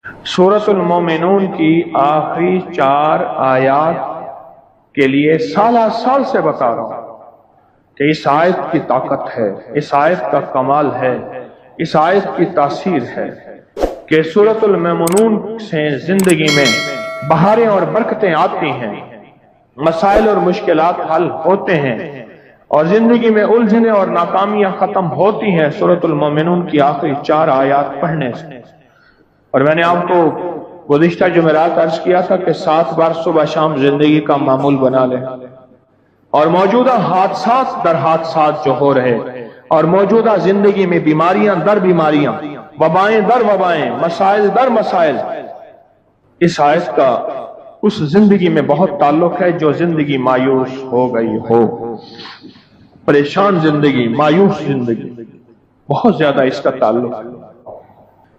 سورۃ المومنون کی آخری 4 آیات کے لیے سالہ سال سے بتا رہا ہوں کہ اس آیت کی طاقت ہے، اس آیت کا کمال ہے، اس آیت کی تاثیر ہے کہ سورۃ المومنون سے زندگی میں بہاریں اور برکتیں آتی ہیں، مسائل اور مشکلات حل ہوتے ہیں اور زندگی میں الجھنیں اور ناکامیاں ختم ہوتی ہیں سورۃ المومنون کی آخری 4 آیات پڑھنے سے۔ اور میں نے آپ کو گزشتہ جمعرات عرض کیا تھا کہ 7 بار صبح شام زندگی کا معمول بنا لیں، اور موجودہ حادثات در حادثات جو ہو رہے اور موجودہ زندگی میں بیماریاں در بیماریاں، وبائیں در وبائیں، مسائل در مسائل، اس آیت کا اس زندگی میں بہت تعلق ہے جو زندگی مایوس ہو گئی ہو، پریشان زندگی، مایوس زندگی، بہت زیادہ اس کا تعلق ہے۔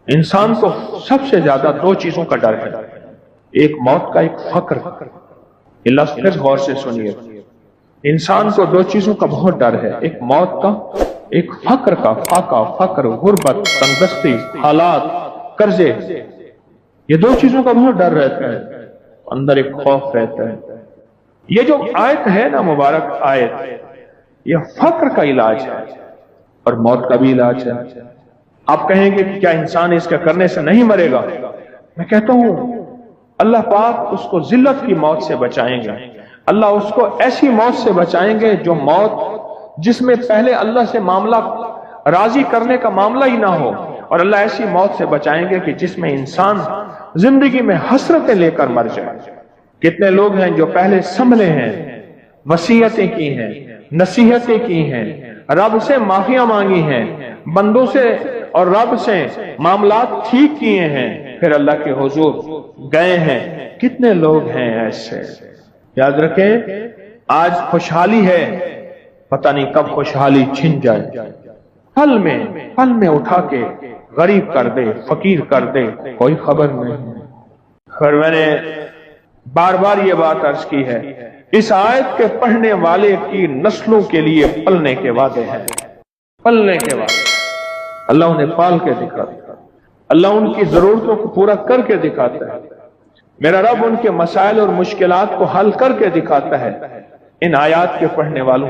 انسان کو سب سے زیادہ 2 چیزوں کا ڈر ہے، ایک موت کا، ایک فقر کا۔ یہ لفظ پھر غور سے سنیے، انسان کو 2 چیزوں کا بہت ڈر ہے، ایک موت کا، ایک فقر کا، فاقہ، فقر، غربت، تنگدستی، حالات، قرضے، یہ 2 چیزوں کا بہت ڈر رہتا ہے، اندر ایک خوف رہتا ہے۔ یہ جو آیت ہے نا، مبارک آیت، یہ فقر کا علاج ہے اور موت کا بھی علاج ہے۔ آپ کہیں گے کہ کیا انسان اس کے کرنے سے نہیں مرے گا؟ میں کہتا ہوں اللہ پاک اس کو ذلت کی موت سے بچائیں گے، اللہ اس کو ایسی موت سے بچائیں گے جو موت جس میں پہلے اللہ سے معاملہ راضی کرنے کا معاملہ ہی نہ ہو، اور اللہ ایسی موت سے بچائیں گے کہ جس میں انسان زندگی میں حسرتیں لے کر مر جائے۔ کتنے لوگ ہیں جو پہلے سنبھلے ہیں، وصیتیں کی ہیں، نصیحتیں کی ہیں، رب سے معافیاں مانگی ہیں، بندوں سے اور رب سے معاملات ٹھیک کیے ہیں، پھر اللہ کے حضور گئے ہیں۔ کتنے لوگ ہیں ایسے؟ یاد رکھیں، آج خوشحالی ہے، پتہ نہیں کب خوشحالی چھن جائے، پل میں اٹھا کے غریب کر دے، فقیر کر دے، کوئی خبر نہیں۔ اور میں نے بار بار یہ بات عرض کی ہے، اس آیت کے پڑھنے والے کی نسلوں کے لیے پلنے کے وعدے ہیں، پلنے کے وعدے۔ اللہ انہیں پال کے دکھاتا ہے، اللہ ان کی ضرورتوں کو پورا کر کے دکھاتا ہے، میرا رب ان کے مسائل اور مشکلات کو حل کر کے دکھاتا ہے ان آیات کے پڑھنے والوں۔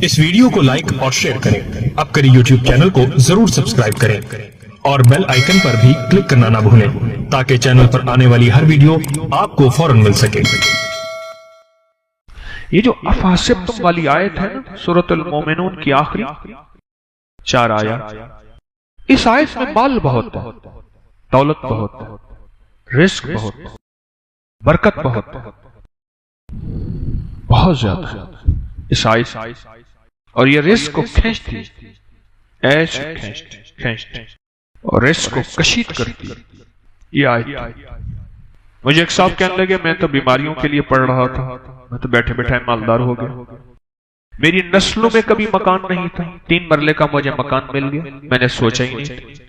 اس ویڈیو کو لائک اور شیئر کریں، اب کریں یوٹیوب چینل کو ضرور سبسکرائب کریں اور بیل آئیکن پر بھی کلک کرنا نہ بھولیں تاکہ چینل پر آنے والی ہر ویڈیو آپ کو فوراً مل سکے۔ یہ جو افحسبتم والی آیت ہے نا، سورۃ المومنون کی آخری 4 آیات، اس آیت میں مال بہت ہے، دولت بہت ہے، رزق بہت ہے، برکت بہت ہے، بہت زیادہ ہے اس آیت، اور یہ رزق کو کھینچتی، ایش کھینچتی اور رزق کو کشید کرتی یہ آیت۔ مجھے ایک صاحب کہنے لگے میں تو بیماریوں کے لیے پڑھ رہا تھا، میں تو بیٹھے بیٹھے مالدار ہو گیا، میری نسلوں میں کبھی مکان نہیں تھا، 3 مرلے کا مجھے مکان مل گیا، میں نے سوچا ہی نہیں۔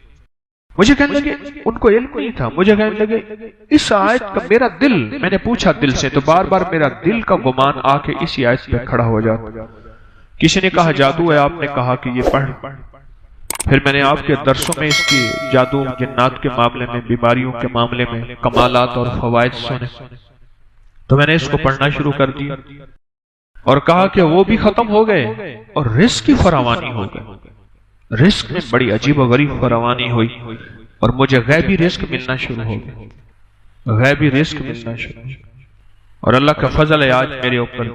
مجھے کہنے لگے ان کو علم نہیں تھا، مجھے کہنے لگے اس آیت کا میرا دل، میں نے پوچھا دل سے تو بار بار میرا دل کا گمان آ کے اسی آیت پہ کھڑا ہو جاتا۔ کسی نے کہا جادو ہے، آپ نے کہا کہ یہ پڑھ، پھر میں نے آپ کے درسوں میں اس کی جادو جنات کے معاملے میں، بیماریوں کے معاملے میں کمالات اور فوائد سنے، تو میں نے اس کو پڑھنا شروع کر دیا اور کہا کہ وہ بھی ختم ہو گئے اور رزق کی فراوانی ہو گئی، رزق میں بڑی عجیب و غریب فراوانی ہوئی اور مجھے غیبی رزق ملنا شروع ہو گیا، غیبی رزق ملنا شروع ہو گیا، اور اللہ کا فضل ہے آج میرے اوپر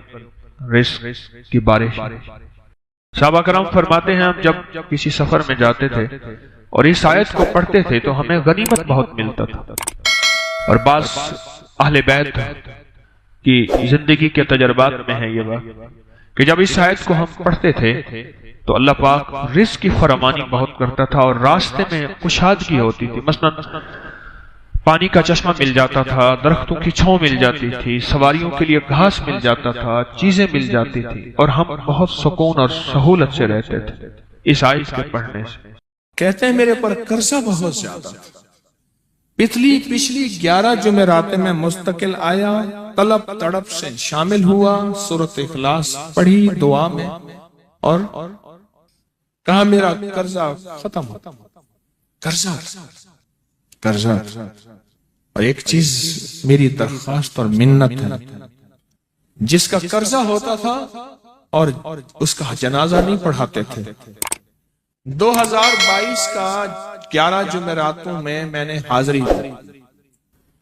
رزق کی بارش۔ صحابہ کرام فرماتے ہیں ہم جب کسی سفر میں جاتے تھے اور اس آیت کو پڑھتے تھے تو ہمیں غنیمت بہت ملتا تھا، اور بعض اہل بیت کی زندگی کے تجربات میں ہے یہ بات کہ جب اس آیت کو ہم پڑھتے تھے تو اللہ پاک رزق کی فراوانی بہت کرتا تھا اور راستے میں کشادگی ہوتی تھی، مثلا پانی کا چشمہ مل جاتا تھا، درختوں کی چھاؤں مل جاتی تھی، سواریوں کے لیے گھاس مل جاتا تھا، چیزیں مل جاتی تھی، اور ہم بہت سکون اور سہولت سے رہتے تھے اس آیت کے پڑھنے سے۔ کہتے ہیں میرے پر قرضہ بہت زیادہ، پچھلی 11 جمعرات میں مستقل آیا، طلب تڑپ سے شامل ہوا، سورۃ اخلاص پڑھی دعا میں، اور کہا میرا قرضہ ختم ہو، قرضہ قرضہ. اور ایک چیز میری درخواست اور منت ہے، جس کا قرضہ ہوتا تھا اور اس کا جنازہ نہیں پڑھاتے تھے، 2022 کا 11 جمعراتوں میں نے حاضری دی.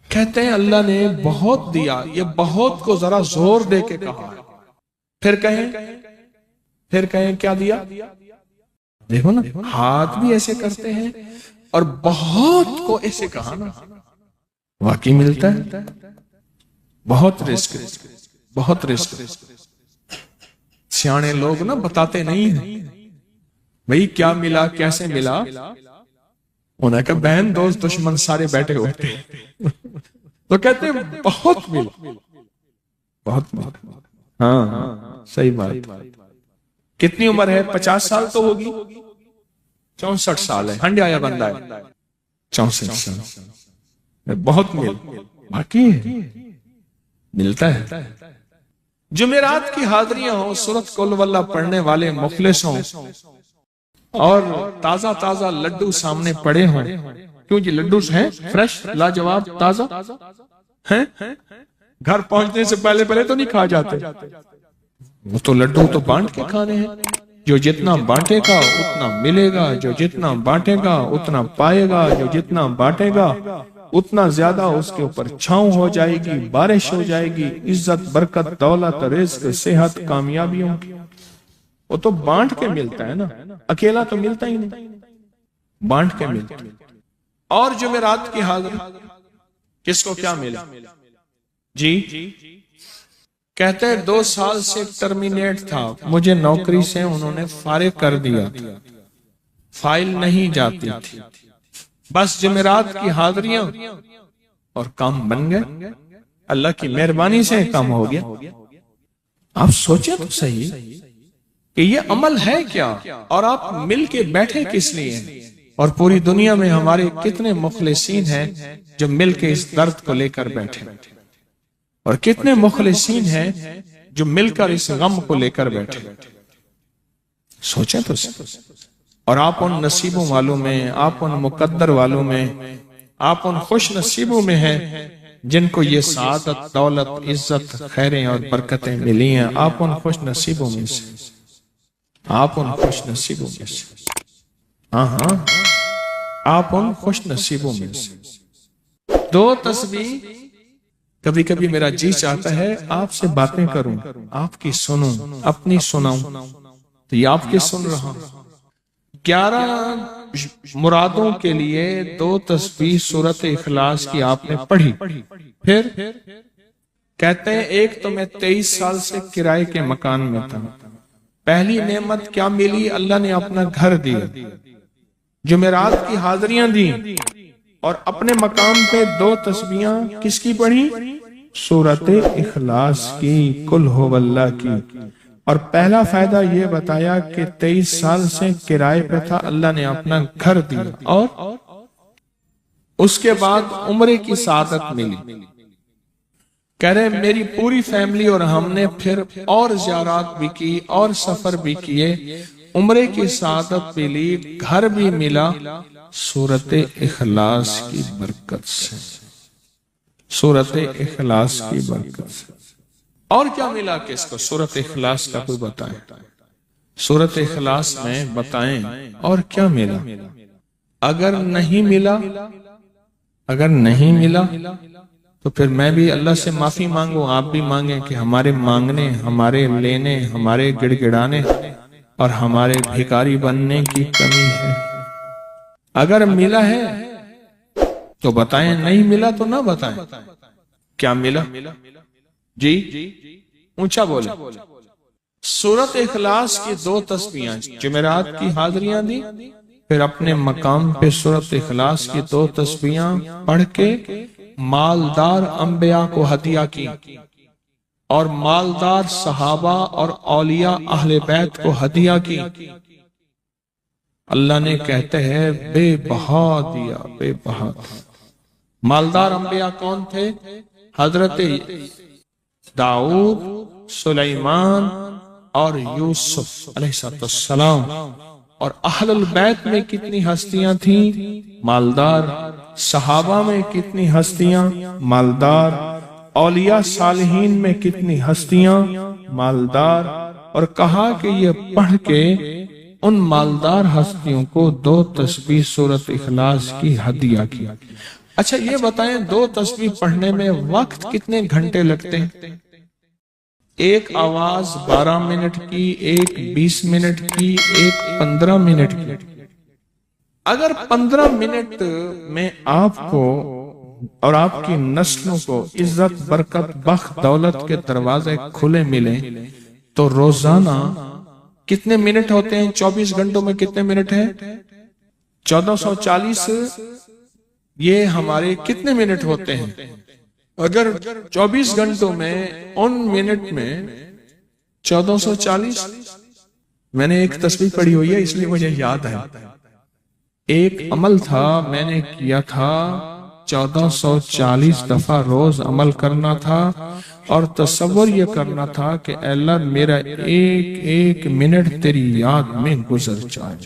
کہتے ہیں اللہ نے بہت دیا. یہ بہت کو ذرا زور دے کے کہا. پھر کہیں کیا دیا؟ دیکھو نا، ہاتھ بھی ایسے کرتے ہیں اور بہت کو ایسے کہا نا. واقعی ملتا ہے. بہت رزق، بہت رزق. سیانے لوگ نا بتاتے نہیں ہیں بھئی کیا ملا، کیسے ملا. انہیں کہا بہن دوست دشمن سارے بیٹھے ہوتے ہیں تو کہتے ہیں بہت ملا، بہت ملا. ہاں صحیح بات. کتنی عمر ہے؟ 50 سال تو ہوگی. 64 سال ہے. ہنڈے آیا بندہ ہے. 64 سال بہت مل باقی ملتا ہے. جمعرات کی حاضریاں ہوں، سورت قل واللہ پڑھنے والے مخلص ہوں اور تازہ تازہ لڈو سامنے پڑے ہوں. کیوں جی لڈو ہیں فریش لاجواب تازہ ہیں. گھر پہنچنے سے پہلے تو نہیں کھا جاتے. وہ تو لڈو تو بانٹ کے کھانے ہیں. جو جتنا بانٹے گا اتنا ملے گا، جو جتنا بانٹے گا اتنا پائے گا، جو جتنا بانٹے گا اتنا زیادہ اس کے اوپر چھاؤں ہو جائے گی، بارش ہو جائے گی، عزت، برکت، دولت، رزق، صحت، کامیابیوں کی. وہ تو بانٹ کے ملتا ہے نا، اکیلا تو ملتا ہی نہیں، بانٹ کے ملتا. اور جمعرات کی حاضری کس کو کیا ملا جی؟ کہتے ہیں 2 سال سے ٹرمینیٹ تھا، مجھے نوکری سے انہوں نے فارغ کر دیا، فائل نہیں جاتی تھی، بس جمعرات کی حاضریاں اور کام بن گئے. اللہ کی مہربانی سے کام ہو گیا. آپ سوچیں تو صحیح کہ یہ عمل ہے کیا، اور آپ مل کے بیٹھے کس لیے. اور پوری دنیا میں ہمارے کتنے مخلصین ہیں جو مل کے اس درد کو لے کر بیٹھے، اور کتنے مخلصین ہیں جو مل کر اس غم کو لے کر بیٹھے. سوچیں تو صحیح. اور آپ ان نصیبوں والوں میں، آپ ان مقدر والوں میں، آپ ان خوش نصیبوں میں ہیں جن کو یہ سعادت، دولت، عزت، خیریں اور برکتیں ملی ہیں. آپ ان خوش نصیبوں میں سے، آپ ان خوش نصیبوں میں سے. ہاں آپ ان خوش نصیبوں میں سے. 2 تسبیح. کبھی کبھی میرا جی چاہتا ہے آپ سے باتیں کروں، آپ کی سنوں، اپنی سناؤں، تو یہ آپ کی سن رہا ہوں. 11 مرادوں کے لیے 2 تسبیح سورت اخلاص کی آپ نے پڑھی. پھر کہتے ہیں ایک تو میں 23 سال سے کرائے کے مکان میں تھا. پہلی نعمت کیا ملی؟ اللہ نے اپنا گھر دیا، جمعرات کی حاضریاں دی، اور اپنے مقام پہ 2 تسبیحاں کس کی پڑھی؟ سورت اخلاص کی، قل ہو اللہ کی. اور پہلا فائدہ یہ بتایا کہ 23 سال سے کرائے پہ تھا، اللہ نے اپنا گھر دیا، اور اس کے بعد عمرے کی سعادت ملی. کہہ رہے میری پوری فیملی اور ہم نے پھر اور زیارات بھی کی اور سفر بھی کیے، عمرے کی سعادت ملی، گھر بھی ملا، سورت اخلاص کی برکت سے، سورت اخلاص کی برکت سے. اور کیا ملا کس کو؟ سورت اخلاص کا کوئی بتائیں، سورت اخلاص میں بتائیں اور کیا ملا. اگر نہیں ملا تو پھر میں بھی اللہ سے معافی مانگوں، آپ بھی مانگیں کہ ہمارے مانگنے، ہمارے لینے، ہمارے گڑ گڑانے اور ہمارے بھیکاری بننے کی کمی ہے. اگر ملا ہے تو بتائیں، نہیں ملا تو نہ بتائیں. کیا ملا جی؟ اونچا بولے. سورت اخلاص کی 2 تسبیحاں، جمعرات کی حاضریاں دی، پھر اپنے مقام پہ سورت اخلاص کی 2 تسبیحاں پڑھ کے مالدار انبیاء کو ہدیہ کی، اور مالدار صحابہ اور اولیاء اہل بیت کو ہدیہ کی. اللہ نے کہتے ہیں بے بہا دیا، بے بہا. مالدار انبیاء کون تھے؟ حضرت داؤد، سلیمان اور یوسف علیہ السلام. اور اہل البیت میں کتنی ہستیاں تھیں؟ مالدار صحابہ میں کتنی ہستیاں مالدار، اولیاء صالحین میں کتنی ہستیاں مالدار، اور کہا کہ یہ پڑھ کے ان مالدار ہستیوں کو 2 تسبیح سورۃ اخلاص کی ہدیہ کیا۔ اچھا یہ بتائیں 2 تسبیح پڑھنے میں وقت کتنے گھنٹے لگتے ہیں؟ ایک آواز 12 منٹ کی، ایک 20 منٹ کی، ایک 15 منٹ کی۔ اگر 15 منٹ میں آپ کو اور آپ کی نسلوں کو عزت، برکت، بخت، دولت کے دروازے کھلے ملیں تو روزانہ کتنے منٹ ہوتے ہیں؟ 24 گھنٹوں میں کتنے منٹ ہیں؟ 1440۔ یہ ہمارے کتنے منٹ ہوتے ہیں؟ اگر 24 گھنٹوں میں ان منٹ میں 1440، میں نے ایک تسبیح پڑھی ہوئی ہے اس لیے مجھے یاد ہے، ایک عمل تھا میں نے کیا تھا 1440 دفعہ روز عمل کرنا تھا، اور تصور یہ کرنا تھا کہ اے اللہ میرا ایک ایک منٹ تیری یاد میں گزر جائے،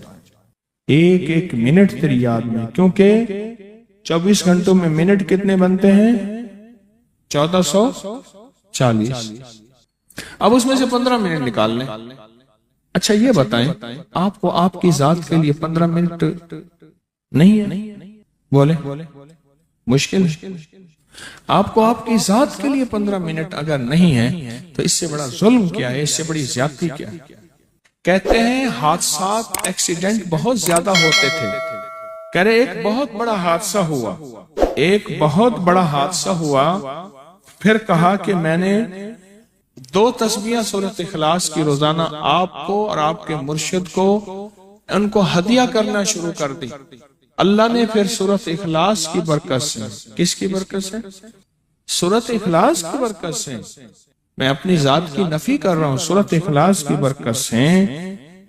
ایک ایک منٹ تیری یاد میں، کیونکہ 24 گھنٹوں میں منٹ کتنے بنتے ہیں؟ 1440۔ اب اس میں سے 15 منٹ نکال لیں۔ اچھا یہ بتائیں آپ کو آپ کی ذات کے لیے 15 منٹ نہیں ہے؟ بولے مشکل ہے؟ آپ کو آپ کی ذات کے لیے 15 منٹ اگر نہیں ہے تو اس سے بڑا ظلم کیا ہے، اس سے بڑی زیادتی کیا ہے؟ کہتے ہیں حادثات، ایکسیڈنٹ بہت زیادہ ہوتے تھے، کہہ رہے ایک بہت بڑا حادثہ ہوا، ایک بہت بڑا حادثہ ہوا، پھر کہا کہ میں نے 2 تسبیحیں سورۃ اخلاص کی روزانہ آپ کو اور آپ کے مرشد کو ان کو ہدیہ کرنا شروع کر دی۔ اللہ نے پھر سورۃ اخلاص کی برکت سے، کس کی برکت سے؟ سورۃ اخلاص کی برکت سے، میں اپنی ذات کی نفی کر رہا ہوں، سورۃ اخلاص کی برکت سے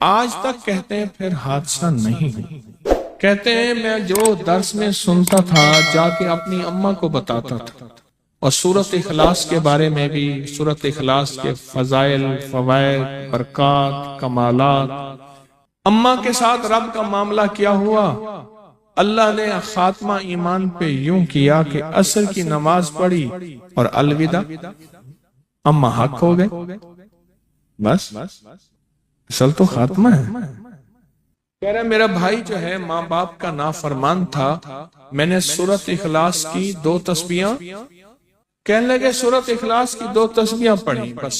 آج تک کہتے ہیں پھر حادثہ نہیں ہوا۔ کہتے ہیں میں جو درس میں سنتا تھا جا کے اپنی اماں کو بتاتا تھا، اور سورۃ اخلاص کے بارے میں بھی، سورۃ اخلاص کے فضائل، فوائد، برکات، کمالات۔ اماں کے ساتھ رب کا معاملہ کیا ہوا؟ اللہ نے خاتمہ ایمان پہ یوں کیا کہ عصر کی نماز پڑھی اور الوداع، اماں حق ہو گئے، بس اصل تو خاتمہ ہے۔ کہہ رہا میرا بھائی جو ہے ماں باپ کا نافرمان تھا، میں نے سورۃ اخلاص کی 2 تسبیحاں، کہنے لگے سورۃ اخلاص کی 2 تسبیحاں پڑھی، بس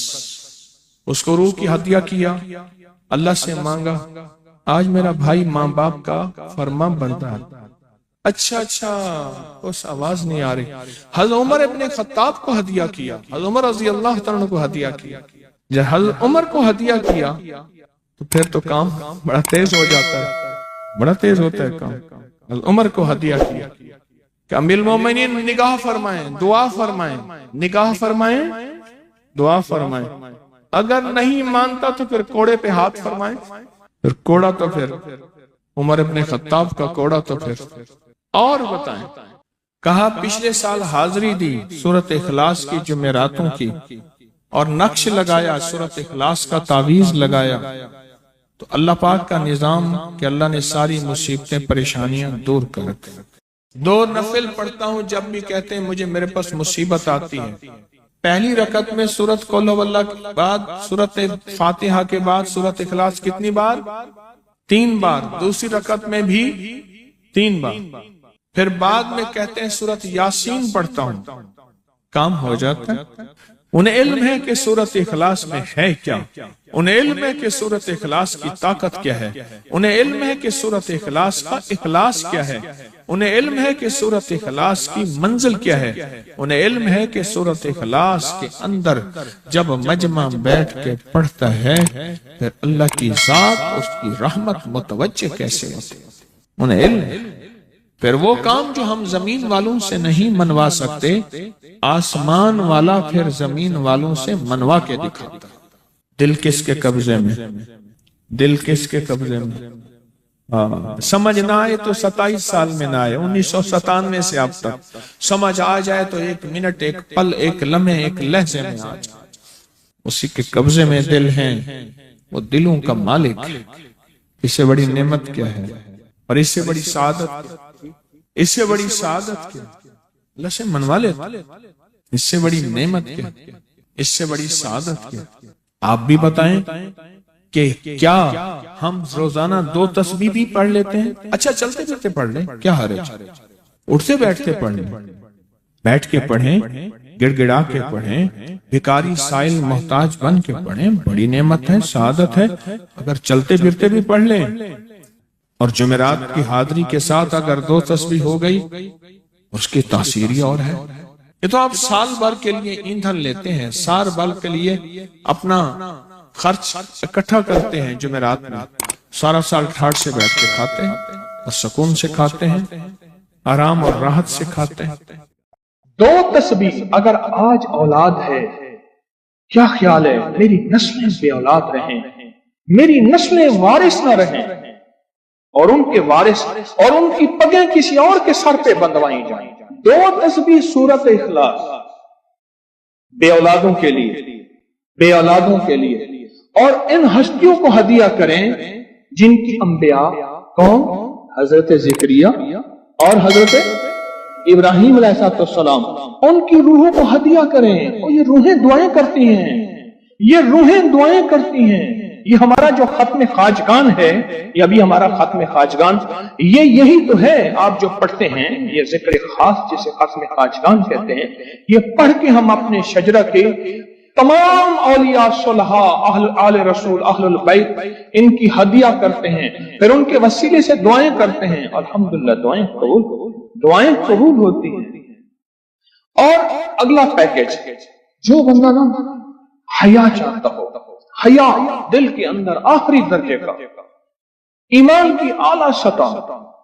اس کو روح کی ہدیہ کیا، اللہ سے مانگا، آج میرا بھائی ماں باپ کا فرما بردار۔ اچھا اس آواز نہیں آ رہی۔ حضرت عمر ابن خطاب کو ہدیہ کیا، حضرت عمر رضی اللہ تعالیٰ کو ہدیہ کیا۔ جب حضرت عمر کو ہدیہ کیا تو پھر تو کام بڑا تیز ہو جاتا ہے، بڑا تیز ہوتا ہے کام۔ حضرت عمر کو ہدیہ کیا کہ امیر المومنین نگاہ فرمائیں، دعا فرمائیں، نگاہ فرمائیں، دعا فرمائیں، اگر نہیں مانتا تو پھر کوڑے پہ ہاتھ فرمائیں، پھر کوڑا تو پھر عمر ابن خطاب کا کوڑا تو پھر اور بتائیں۔ کہا پچھلے سال حاضری دی سورۃ اخلاص کی جمعراتوں کی، اور نقش لگایا سورۃ اخلاص کا، تعویذ لگایا، تو اللہ پاک کا نظام کہ اللہ نے ساری مصیبتیں، پریشانیاں دور کر دی۔ 2 نفل پڑھتا ہوں جب بھی کہتے ہیں مجھے میرے پاس مصیبت آتی ہے۔ پہلی رکعت میں سورۃ قل ہو اللہ کے بعد، سورۃ فاتحہ کے بعد سورۃ اخلاص کتنی بار؟ 3 بار۔ دوسری رکعت میں بھی 3 بار۔ پھر بعد میں کہتے ہیں سورۃ یاسین پڑھتا ہوں، کام ہو جاتا ہے۔ انہیں علم ہے کہ سورۃ اخلاص میں ہے کیا، انہیں علم ہے کہ سورۃ اخلاص کی طاقت کیا ہے، انہیں علم ہے کہ سورۃ اخلاص کا اخلاص کیا ہے، انہیں علم ہے کہ سورۃ اخلاص کی منزل کیا ہے، انہیں علم ہے کہ سورۃ اخلاص کے اندر جب مجمع بیٹھ کے پڑھتا ہے پھر اللہ کی ذات، اس کی رحمت متوجہ کیسے ہوتی ہے، انہیں علم ہے۔ پھر وہ کام جو ہم زمین والوں سے نہیں منوا سکتے، آسمان والا پھر زمین والوں سے منوا کے دکھاتا۔ دل کس کے قبضے میں؟ دل کس کے قبضے میں؟ سمجھ نہ آئے تو 27 سال میں نہ آئے، 1997 سے اب تک سمجھ آ جائے تو 1 منٹ، 1 پل، 1 لمحے، 1 لہجے میں آ جائے۔ اسی کے قبضے میں دل ہیں، وہ دلوں کا مالک۔ اس سے بڑی نعمت کیا ہے اور اس سے بڑی سعادت؟ اس سے بڑی سعادت کیا؟ اللہ سے منوا لے، اس سے بڑی نعمت کیا؟ اس سے بڑی سعادت کیا؟ آپ بھی بتائیں کہ کیا ہم روزانہ 2 تسبیح بھی پڑھ لیتے ہیں؟ اچھا چلتے پھرتے پڑھ لیں، کیا حرج؟ اٹھتے بیٹھتے پڑھ لیں، بیٹھ کے پڑھیں، گڑ گڑا کے پڑھیں، بھکاری سائل محتاج بن کے پڑھیں، بڑی نعمت ہے، سعادت ہے۔ اگر چلتے پھرتے بھی پڑھ لیں اور جمعرات کی حاضری کے ساتھ اگر 2 تسبیح ہو گئی، اس کی تاثیر ہی اور ہے۔ یہ تو آپ سال بھر کے لیے ایندھن لیتے ہیں، سال بھر کے لیے اپنا خرچ اکٹھا کرتے ہیں، جمعرات میں سارا سال ٹھاٹ سے بیٹھ کے کھاتے ہیں اور سکون سے کھاتے ہیں، آرام اور راحت سے کھاتے ہیں۔ 2 تسبیح اگر آج اولاد ہے، کیا خیال ہے میری نسلیں بے اولاد رہیں، میری نسلیں وارث نہ رہیں، اور ان کے وارث اور ان کی پگیں کسی اور کے سر پہ بندوائی جائیں۔ 2 تسبیح سورت اخلاص بے اولادوں کے لیے، بے اولادوں کے لیے، اور ان ہستیوں کو ہدیہ کریں جن کی انبیاء کون؟ حضرت زکریا اور حضرت ابراہیم علیہ السلام، ان کی روحوں کو ہدیہ کریں۔ اور یہ روحیں دعائیں کرتی ہیں، یہ روحیں دعائیں کرتی ہیں۔ یہ ہمارا جو ختم خواجگان ہے، یہ ابھی ہمارا ختم خواجگان، یہ یہی تو ہے آپ جو پڑھتے ہیں، یہ ذکر خاص جسے ختم خواجگان کہتے ہیں، یہ پڑھ کے ہم اپنے شجرہ کے تمام اولیاء صلحاء، آل رسول، اہل البیت، ان کی ہدیہ کرتے ہیں، پھر ان کے وسیلے سے دعائیں کرتے ہیں، الحمدللہ دعائیں قبول ہوتی ہیں۔ اور اگلا پیکج، جو بندہ نا حیا چاہتا ہو، حیا دل کے اندر آخری درجے کا، ایمان کی اعلیٰ سطح،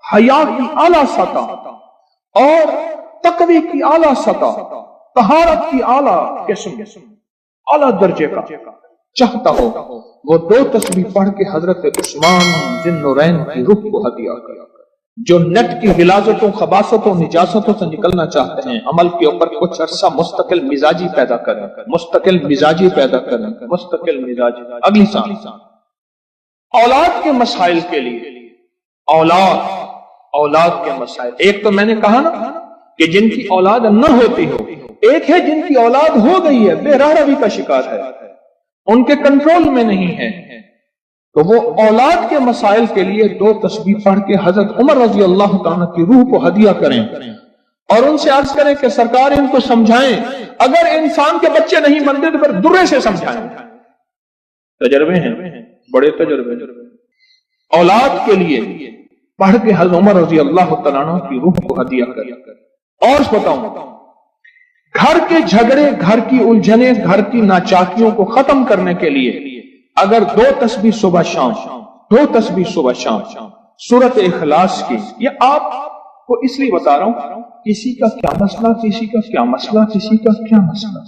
حیا کی اعلیٰ سطح، اور تقوی کی اعلیٰ سطح، طہارت کی اعلیٰ قسم، اعلیٰ درجے کا چاہتا ہو، وہ 2 تسبیح پڑھ کے حضرت عثمان ذی النورین کی روح کو ہدیہ کرے۔ جو نیٹ کی غلاظتوں، خباثتوں، نجاستوں سے نکلنا چاہتے ہیں، عمل کے اوپر کچھ عرصہ مستقل مزاجی پیدا کریں، مستقل مزاجی پیدا کریں، مستقل مزاجی۔ اگلی سال اولاد کے مسائل کے لیے، اولاد کے مسائل، ایک تو میں نے کہا نا کہ جن کی اولاد نہ ہوتی ہو، ایک ہے جن کی اولاد ہو گئی ہے، بے راہ روی کا شکار ہے، ان کے کنٹرول میں نہیں ہے، تو وہ اولاد کے مسائل کے لیے 2 تسبیح پڑھ کے حضرت عمر رضی اللہ تعالیٰ کی روح کو ہدیہ کریں، اور ان سے عرض کریں کہ سرکار ان کو سمجھائیں، اگر انسان کے بچے نہیں بنتے تو پھر درے سے سمجھائیں۔ تجربے ہیں، بڑے تجربے۔ اولاد کے لیے پڑھ کے حضرت عمر رضی اللہ تعالیٰ کی روح کو ہدیہ کریں۔ اور بتاؤں، گھر کے جھگڑے، گھر کی الجھنیں، گھر کی ناچاکیوں کو ختم کرنے کے لیے اگر 2 تسبیح صبح شام، 2 تسبیح صبح شام سورت اخلاص کی، یہ آپ کو اس لیے بتا رہا ہوں، کسی کا کیا مسئلہ، کسی کا کیا مسئلہ، کسی کا کیا مسئلہ،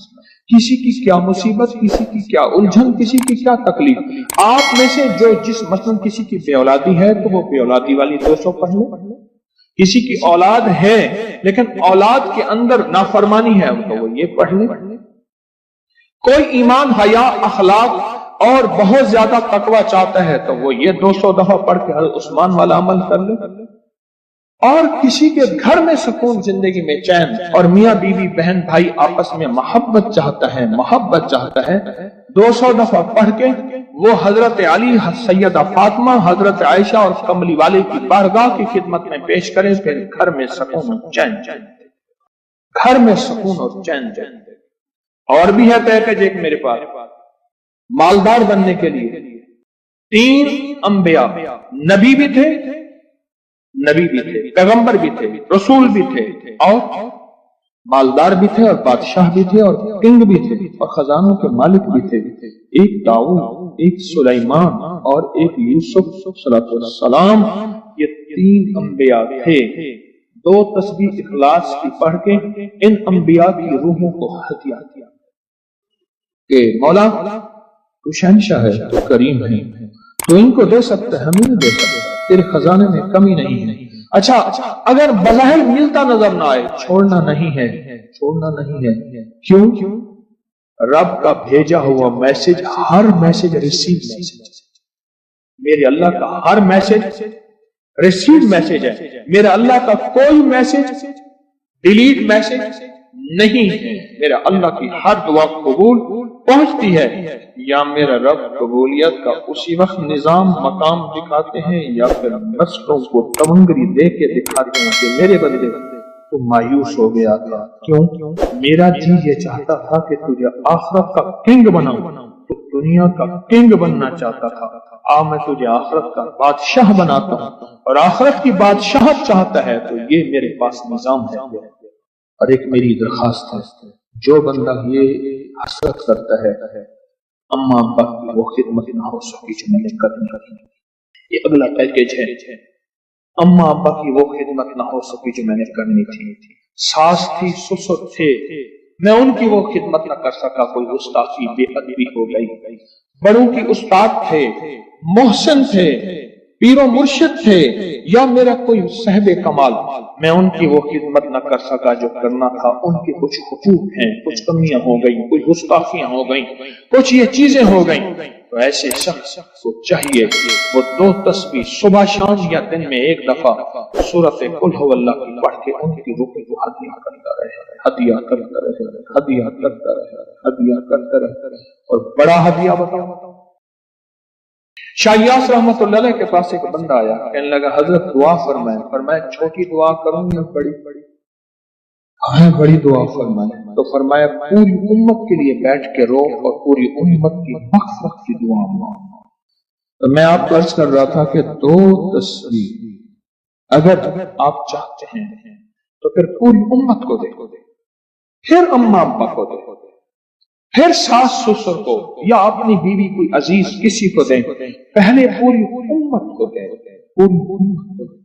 کسی کی کیا مصیبت، کسی کی کیا الجھن، کسی کی کیا تکلیف، آپ میں سے جو جس مثلا کسی کی بے اولادی ہے تو وہ بے اولادی والی 200 پڑھ لے، کسی کی اولاد ہے لیکن اولاد کے اندر نافرمانی ہے تو وہ یہ پڑھ لے، کوئی ایمان، حیا، اخلاق اور بہت زیادہ تقوی چاہتا ہے تو وہ یہ 200 دفعہ پڑھ کے حضرت عثمان والا عمل کر لے، اور کسی کے گھر میں سکون، زندگی میں چین، اور میاں بیوی، بہن بھائی آپس میں محبت چاہتا ہے 200 دفعہ پڑھ کے وہ حضرت علی، سیدہ فاطمہ، حضرت عائشہ اور کملی والے کی بارگاہ کی خدمت میں پیش کرے، پھر گھر میں سکون اور چین، گھر میں سکون اور چین۔ اور بھی ہے پیکج ایک میرے پاس، مالدار بننے کے لیے 3 انبیاء، نبی بھی تھے، پیغمبر بھی تھے، رسول بھی تھے، اور مالدار بھی تھے، اور بادشاہ بھی تھے، اور کنگ بھی تھے، اور خزانوں کے مالک بھی تھے۔ ایک داؤد، ایک سلیمان، اور ایک یوسف صلی السلام، یہ 3 انبیاء تھے۔ 2 تسبیح اخلاص کی پڑھ کے ان انبیاء کی روحوں کو ہدیہ کیا کہ مولا تو شہنشاہ ہے، تو کریم ہے، تو ان کو دے سکتے، ہمیں نہیں دے سکتے، تیرے خزانے میں کمی نہیں ہے۔ اچھا، اگر بظاہر ملتا نظر نہ آئے، چھوڑنا نہیں ہے، کیوں؟ رب کا بھیجا ہوا میسج، ہر میسج ریسیو میسج، میرے اللہ کا ہر میسج ریسیو میسج ہے، میرا اللہ کا کوئی میسج ڈیلیٹ میسج نہیں ہے، میرا اللہ کی ہر دعا قبول پہنچتی ہے، یا میرا رب قبولیت کا اسی وقت نظام مقام دکھاتے ہیں یا پھر مسئلوں کو تونگری دے کے دکھاتے ہیں کہ میرے بندے تو مایوس ہو گیا تھا، کیوں؟ میرا جی یہ چاہتا تھا کہ تجھے آخرت کا کنگ بناؤں، تو دنیا کا کنگ بننا چاہتا تھا، میں تجھے آخرت کا بادشاہ بناتا ہوں، اور آخرت کی بادشاہت چاہتا ہے تو یہ میرے پاس نظام ہے۔ اور ایک میری درخواست ہے، جو بندہ یہ حسرت کرتا ہے اما ابا کی وہ خدمت نہ ہو سکی جو میں نے کرنی تھی، یہ اگلا پیکیج ہے، اما ابا کی وہ خدمت نہ ہو سکی جو میں نے کرنی تھی، ساس تھی سسر تھے، میں ان کی وہ خدمت نہ کر سکا، کوئی گستاخی بے ادبی ہو گئی، بڑوں کی استاد تھے، محسن تھے، پیر و مرشد تھے، یا میرا کوئی صاحب کمال، میں ان کی وہ خدمت نہ کر سکا جو کرنا تھا، ان کے کچھ حقوق ہیں، کچھ کمیاں ہو گئیں، کچھ گستاخیاں ہو گئیں، کچھ یہ چیزیں ہو گئیں، تو ایسے شخص کو چاہیے وہ 2 تسبیح صبح شام یا دن میں 1 دفعہ سورۃ قل هو اللہ کی پڑھ کے ان کی روح کو ہدیہ کرتا رہے، ہدیہ کرتا رہے، ہدیہ کرتا رہے، ہدیہ کرتا رہے۔ اور بڑا ہدیہ بتاؤ، شاہ یاس رحمت اللہ علیہ کے پاس ایک بندہ آیا، کہنے لگا حضرت دعا فرمائیں، فرمایا چھوٹی دعا کروں یا بڑی؟ بڑی دعا فرمائیں، تو فرمایا پوری امت کے لیے بیٹھ کے رو اور پوری امت کی مغفرت کی دعا مانگو۔ تو میں آپ کو عرض کر رہا تھا کہ 2 تسبیح اگر آپ چاہتے ہیں تو پھر پوری امت کو دے، پھر اما ابا کو دے، پھر ساس سسر کو، یا اپنی بیوی کوئی عزیز کسی کو دیں، پہلے پوری امت کو دیں، پوری امت کو دیں۔